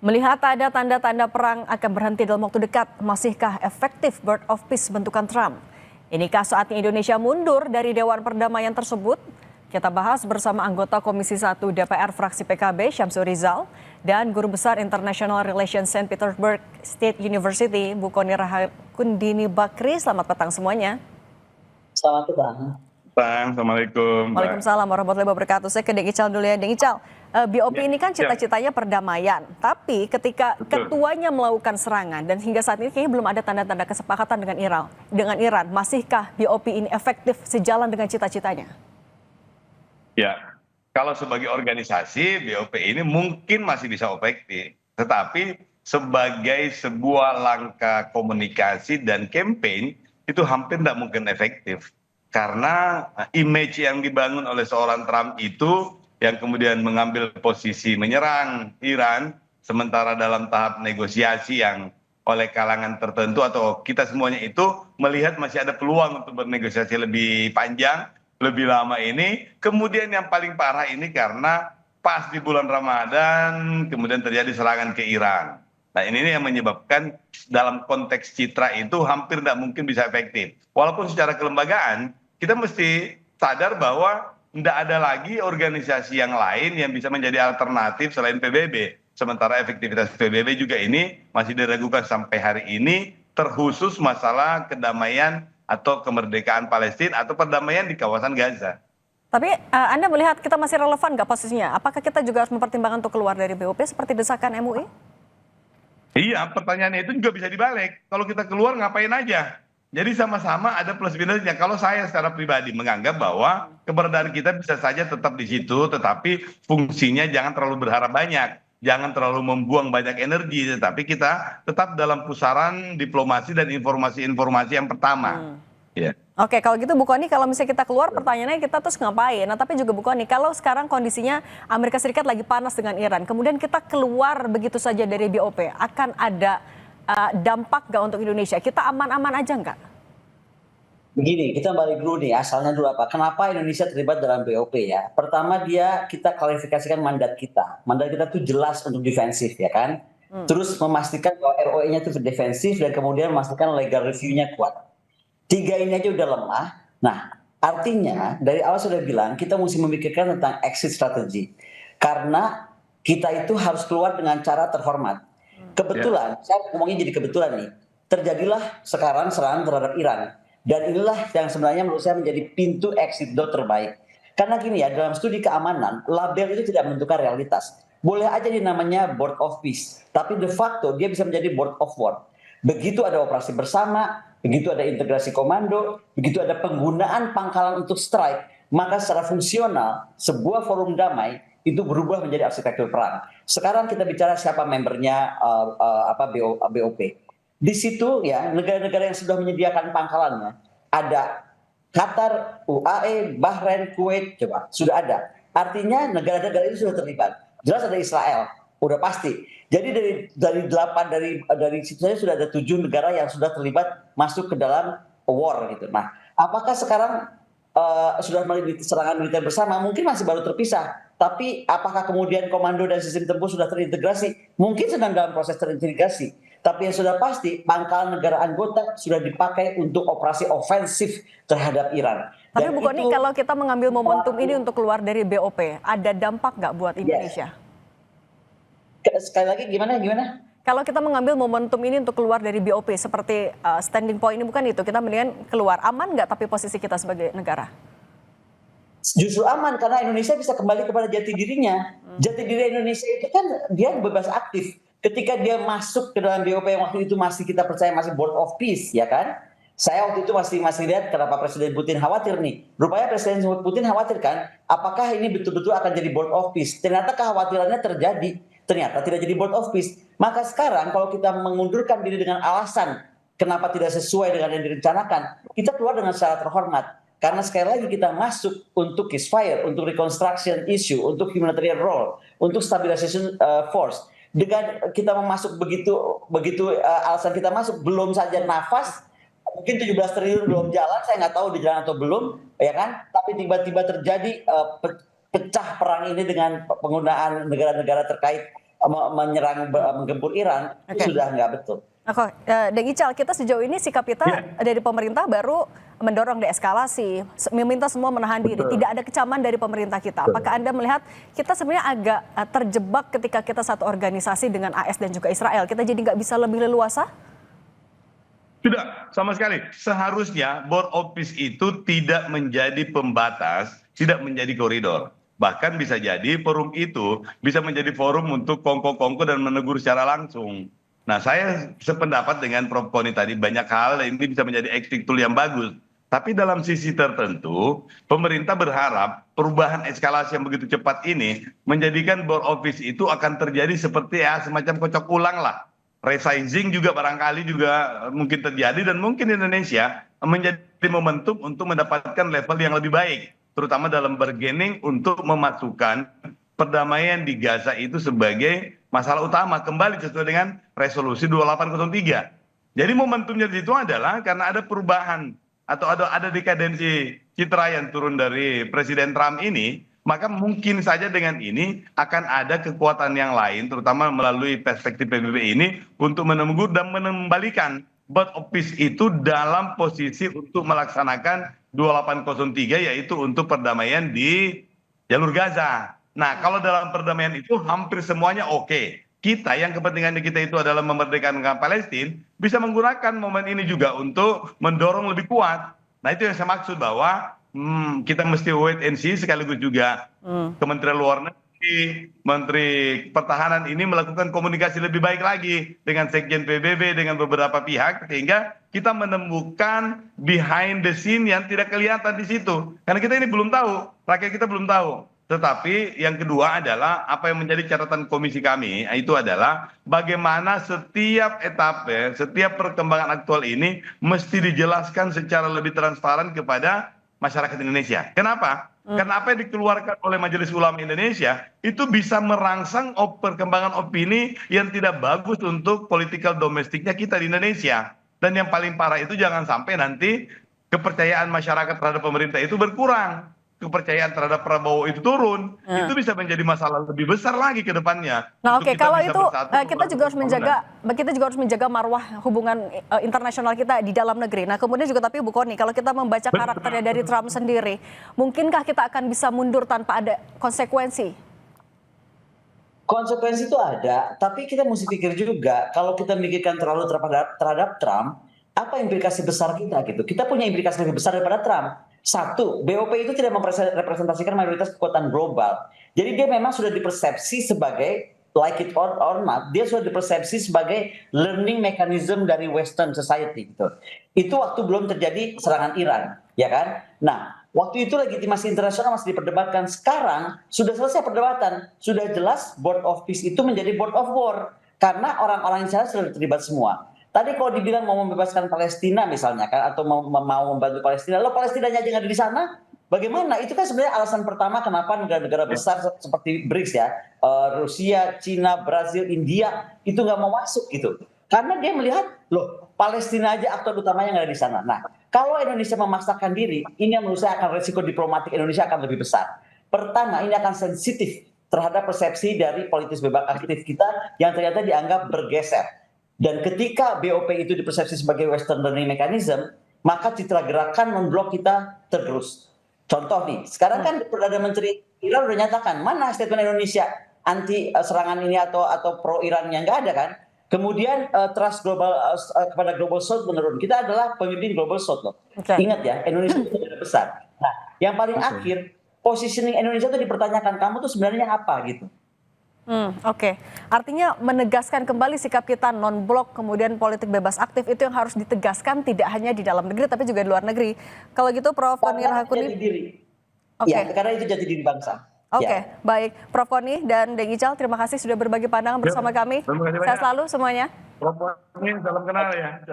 Melihat ada tanda-tanda perang akan berhenti dalam waktu dekat, masihkah efektif Bird of Peace bentukan Trump? Inikah saatnya Indonesia mundur dari Dewan Perdamaian tersebut? Kita bahas bersama anggota Komisi 1 DPR fraksi PKB Syamsur Rizal dan Guru Besar International Relations St. Petersburg State University, Bu Kony Rahakundini Bakri. Selamat petang semuanya. Selamat petang. Assalamualaikum. Waalaikumsalam warahmatullahi wabarakatuh. Saya ke Deng Ical dulu ya, Deng Ical. BOP ini kan cita-citanya perdamaian, tapi ketika ketuanya melakukan serangan dan hingga saat ini kayaknya belum ada tanda-tanda kesepakatan dengan Iran, masihkah BOP ini efektif sejalan dengan cita-citanya? Ya, kalau sebagai organisasi BOP ini mungkin masih bisa efektif, tetapi sebagai sebuah langkah komunikasi dan campaign itu hampir tidak mungkin efektif. Karena image yang dibangun oleh seorang Trump itu yang kemudian mengambil posisi menyerang Iran, sementara dalam tahap negosiasi yang oleh kalangan tertentu atau kita semuanya itu melihat masih ada peluang untuk bernegosiasi lebih panjang, lebih lama ini. Kemudian yang paling parah ini karena pas di bulan Ramadan kemudian terjadi serangan ke Iran. Nah ini yang menyebabkan dalam konteks citra itu hampir tidak mungkin bisa efektif. Walaupun secara kelembagaan kita mesti sadar bahwa tidak ada lagi organisasi yang lain yang bisa menjadi alternatif selain PBB. Sementara efektivitas PBB juga ini masih diragukan sampai hari ini, terkhusus masalah kedamaian atau kemerdekaan Palestina atau perdamaian di kawasan Gaza. Tapi Anda melihat kita masih relevan nggak posisinya? Apakah kita juga harus mempertimbangkan untuk keluar dari BOP seperti desakan MUI? Iya, pertanyaannya itu juga bisa dibalik. Kalau kita keluar ngapain aja? Jadi sama-sama ada plus minusnya. Kalau saya secara pribadi menganggap bahwa keberadaan kita bisa saja tetap di situ, tetapi fungsinya jangan terlalu berharap banyak. Jangan terlalu membuang banyak energi, tetapi kita tetap dalam pusaran diplomasi dan informasi-informasi yang pertama. Ya. Oke, kalau gitu Bu Kony, kalau misalnya kita keluar pertanyaannya kita terus ngapain? Nah tapi juga Bu Kony, kalau sekarang kondisinya Amerika Serikat lagi panas dengan Iran, kemudian kita keluar begitu saja dari BOP, akan ada dampak nggak untuk Indonesia? Kita aman-aman aja nggak? Begini, kita balik dulu nih, asalnya dulu apa? Kenapa Indonesia terlibat dalam BOP ya? Pertama kita klarifikasikan mandat kita. Mandat kita tuh jelas untuk defensif ya kan? Terus memastikan bahwa ROE-nya itu defensif dan kemudian memastikan legal review-nya kuat. Tiga ini aja udah lemah. Nah, artinya dari awal sudah bilang kita mesti memikirkan tentang exit strategy. Karena kita itu harus keluar dengan cara terhormat. Kebetulan, saya ngomongnya jadi kebetulan nih, terjadilah sekarang serangan terhadap Iran. Dan inilah yang sebenarnya menurut saya menjadi pintu exit door terbaik. Karena gini ya, dalam studi keamanan, label itu tidak menentukan realitas. Boleh aja di namanya Board of Peace, tapi de facto dia bisa menjadi Board of War. Begitu ada operasi bersama, begitu ada integrasi komando, begitu ada penggunaan pangkalan untuk strike, maka secara fungsional sebuah forum damai itu berubah menjadi arsitektur perang. Sekarang kita bicara siapa membernya BOP. Di situ ya negara-negara yang sudah menyediakan pangkalannya ada Qatar, UAE, Bahrain, Kuwait, coba sudah ada. Artinya negara-negara itu sudah terlibat. Jelas ada Israel, udah pasti. Jadi dari situ saja sudah ada 7 negara yang sudah terlibat masuk ke dalam war gitu. Nah, apakah sekarang sudah melakukan serangan militer bersama? Mungkin masih baru terpisah. Tapi apakah kemudian komando dan sistem tempur sudah terintegrasi? Mungkin sedang dalam proses terintegrasi. Tapi yang sudah pasti pangkalan negara anggota sudah dipakai untuk operasi ofensif terhadap Iran. Tapi Bu Kony, kalau kita mengambil momentum ini untuk keluar dari BOP, ada dampak nggak buat Indonesia? Sekali lagi gimana? Kalau kita mengambil momentum ini untuk keluar dari BOP seperti standing point ini bukan itu, kita mendingan keluar. Aman nggak tapi posisi kita sebagai negara? Justru aman karena Indonesia bisa kembali kepada jati dirinya. Jati diri Indonesia itu kan dia bebas aktif. Ketika dia masuk ke dalam BOP yang waktu itu masih kita percaya masih Board of Peace ya kan. Saya waktu itu masih lihat kenapa Presiden Putin khawatir nih. Rupanya Presiden Putin khawatir kan apakah ini betul-betul akan jadi Board of Peace. Ternyata kekhawatirannya terjadi. Ternyata tidak jadi Board of Peace. Maka sekarang kalau kita mengundurkan diri dengan alasan kenapa tidak sesuai dengan yang direncanakan, kita keluar dengan secara terhormat. Karena sekali lagi kita masuk untuk ceasefire, untuk reconstruction issue, untuk humanitarian role, untuk stabilization force. Dengan kita masuk begitu alasan kita masuk belum saja nafas, mungkin 17 triliun belum jalan, saya nggak tahu di jalan atau belum, ya kan? Tapi tiba-tiba terjadi pecah perang ini dengan penggunaan negara-negara terkait menyerang menggempur Iran itu sudah nggak betul. Oke, Deng Ical, kita sejauh ini sikap kita dari pemerintah baru mendorong deeskalasi, meminta semua menahan diri, tidak ada kecaman dari pemerintah kita. Apakah Anda melihat kita sebenarnya agak terjebak ketika kita satu organisasi dengan AS dan juga Israel? Kita jadi nggak bisa lebih leluasa? Tidak, sama sekali. Seharusnya board of peace itu tidak menjadi pembatas, tidak menjadi koridor. Bahkan bisa jadi forum itu bisa menjadi forum untuk kongko-kongko dan menegur secara langsung. Nah, saya sependapat dengan Prof. Koni tadi, banyak hal ini bisa menjadi exit tool yang bagus. Tapi dalam sisi tertentu, pemerintah berharap perubahan eskalasi yang begitu cepat ini menjadikan board of peace itu akan terjadi seperti semacam kocok ulang lah. Resizing juga barangkali juga mungkin terjadi dan mungkin Indonesia menjadi momentum untuk mendapatkan level yang lebih baik. Terutama dalam bargaining untuk memasukkan perdamaian di Gaza itu sebagai masalah utama kembali sesuai dengan resolusi 2803. Jadi momentumnya di situ adalah karena ada perubahan atau ada dekadensi citra yang turun dari Presiden Trump ini, maka mungkin saja dengan ini akan ada kekuatan yang lain, terutama melalui perspektif PBB ini, untuk menegur dan mengembalikan board of peace itu dalam posisi untuk melaksanakan 2803, yaitu untuk perdamaian di jalur Gaza. Nah, kalau dalam perdamaian itu hampir semuanya oke. Kita yang kepentingan kita itu adalah memerdekakan Palestina, bisa menggunakan momen ini juga untuk mendorong lebih kuat. Nah, itu yang saya maksud bahwa kita mesti wait and see, sekaligus juga Kementerian Luar Negeri, Menteri Pertahanan ini melakukan komunikasi lebih baik lagi dengan Sekjen PBB, dengan beberapa pihak, sehingga kita menemukan behind the scene yang tidak kelihatan di situ. Karena kita ini belum tahu, rakyat kita belum tahu. Tetapi yang kedua adalah apa yang menjadi catatan komisi kami, itu adalah bagaimana setiap etape, setiap perkembangan aktual ini mesti dijelaskan secara lebih transparan kepada masyarakat Indonesia. Kenapa? Karena apa yang dikeluarkan oleh Majelis Ulama Indonesia itu bisa merangsang perkembangan opini yang tidak bagus untuk political domestiknya kita di Indonesia. Dan yang paling parah itu jangan sampai nanti kepercayaan masyarakat terhadap pemerintah itu berkurang. Kepercayaan terhadap Prabowo itu turun, itu bisa menjadi masalah lebih besar lagi ke depannya. Nah, oke, kalau itu kita juga harus menjaga marwah hubungan internasional kita di dalam negeri. Nah, kemudian juga tapi Bu Koni, kalau kita membaca karakternya dari Trump sendiri, mungkinkah kita akan bisa mundur tanpa ada konsekuensi? Konsekuensi itu ada, tapi kita mesti pikir juga kalau kita memikirkan terlalu terhadap Trump, apa implikasi besar kita gitu. Kita punya implikasi lebih besar daripada Trump. Satu, BOP itu tidak merepresentasikan mayoritas kekuatan global. Jadi dia memang sudah dipersepsi sebagai, like it or not, dia sudah dipersepsi sebagai learning mechanism dari Western society gitu. Itu waktu belum terjadi serangan Iran, ya kan? Nah, waktu itu legitimasi internasional masih diperdebatkan. Sekarang sudah selesai perdebatan, sudah jelas board of peace itu menjadi board of war karena orang-orang Israel sudah terlibat semua. Tadi kalau dibilang mau membebaskan Palestina misalnya kan, atau mau membantu Palestina, lo Palestinanya aja nggak ada di sana, bagaimana? Itu kan sebenarnya alasan pertama kenapa negara-negara besar seperti BRICS ya, Rusia, Cina, Brazil, India itu nggak mau masuk gitu, karena dia melihat loh Palestina aja aktor utamanya nggak ada di sana. Nah, kalau Indonesia memaksakan diri, ini yang menurut saya akan resiko diplomatik Indonesia akan lebih besar. Pertama, ini akan sensitif terhadap persepsi dari politis bebas aktif kita yang ternyata dianggap bergeser. Dan ketika BOP itu dipersepsi sebagai Western learning mechanism, maka citra gerakan memblok kita tergerus. Contoh nih, sekarang kan Perdana Menteri Iran udah nyatakan, mana statement Indonesia anti serangan ini atau pro Irannya, nggak ada kan? Kemudian trust global kepada Global South menurun. Kita adalah pemimpin Global South loh. Ingat ya, Indonesia itu negara besar. Nah, yang paling akhir, positioning Indonesia itu dipertanyakan, kamu tuh sebenarnya apa gitu. Oke. Artinya menegaskan kembali sikap kita non-blok, kemudian politik bebas aktif itu yang harus ditegaskan tidak hanya di dalam negeri tapi juga di luar negeri. Kalau gitu Prof. Koni Rahakundini. Ya, karena itu jati diri bangsa. Oke, baik. Prof. Koni dan Deng Ical, terima kasih sudah berbagi pandangan bersama kami. Sehat selalu semuanya. Prof. Koni, salam kenal ya.